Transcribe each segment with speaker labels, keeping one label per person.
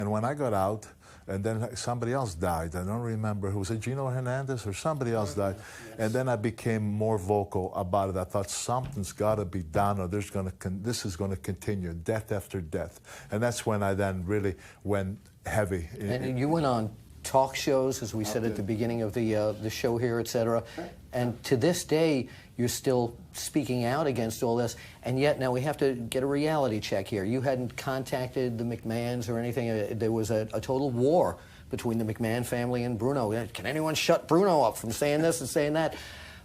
Speaker 1: And when I got out, and then somebody else died. I don't remember who was it, Gino Hernandez or somebody else died.
Speaker 2: Yes.
Speaker 1: And then I became more vocal about it. I thought something's got to be done, or this is going to continue, death after death. And that's when I then really went heavy.
Speaker 2: And you went on talk shows, as we said at the beginning of the show here, etc. And to this day, you're still speaking out against all this. And yet now we have to get a reality check here. You hadn't contacted the McMahons or anything. There was a total war between the McMahon family and Bruno. Can anyone shut Bruno up from saying this and saying that?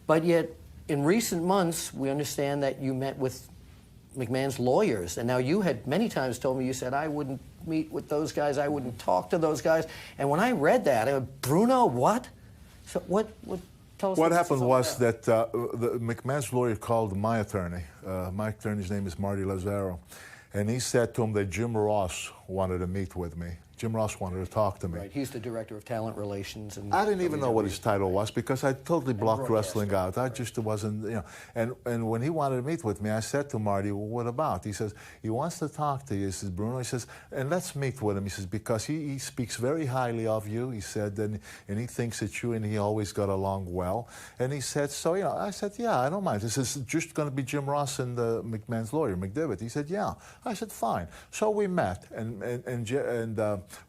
Speaker 2: But yet, in recent months, we understand that you met with McMahon's lawyers. And now you had many times told me, you said, I wouldn't meet with those guys, I wouldn't talk to those guys. And when I read that, I went, Bruno, what? So what tell us
Speaker 1: what happened was that the McMahon's lawyer called my attorney. My attorney's name is Marty Lazzaro. And he said to him that Jim Ross wanted to meet with me. Jim Ross wanted to talk to me.
Speaker 2: Right, he's the director of talent relations. And
Speaker 1: I didn't even know what his title was because I totally blocked wrestling out. I just wasn't, you know. And when he wanted to meet with me, I said to Marty, well, what about? He says, he wants to talk to you. He says, Bruno, he says, and let's meet with him. He says, because he speaks very highly of you, he said, and he thinks that you and he always got along well. And he said, so, you know, I said, yeah, I don't mind. He says, just going to be Jim Ross and McMahon's lawyer, McDivitt. He said, yeah. I said, fine. So we met, and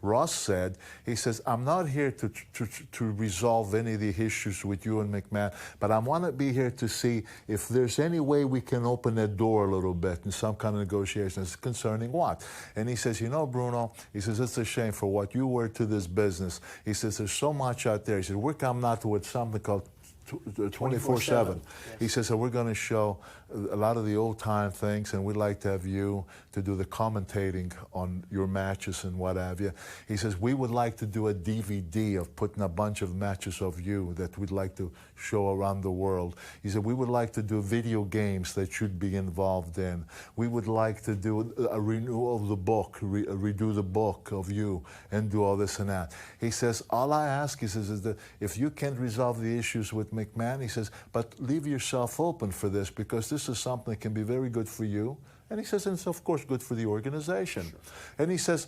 Speaker 1: Ross said, he says, I'm not here to resolve any of the issues with you and McMahon, but I want to be here to see if there's any way we can open that door a little bit in some kind of negotiations concerning what. And he says, you know, Bruno, he says, it's a shame for what you were to this business. He says, there's so much out there. He said, we're coming out with something called 24/7. Yes. He says, so we're going to show a lot of the old-time things, and we'd like to have you to do the commentating on your matches and what have you. He says, we would like to do a DVD of putting a bunch of matches of you that we'd like to show around the world. He said, we would like to do video games that you'd be involved in. We would like to do a renewal of the book, redo the book of you, and do all this and that. He says, all I ask, he says, is that if you can't resolve the issues with McMahon, he says, but leave yourself open for this, because this is something that can be very good for you. And he says, and it's of course good for the organization. Sure. And he says,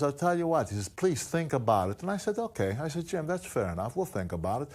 Speaker 1: I'll tell you what, he says, please think about it. And I said, okay. I said, Jim, that's fair enough. We'll think about it.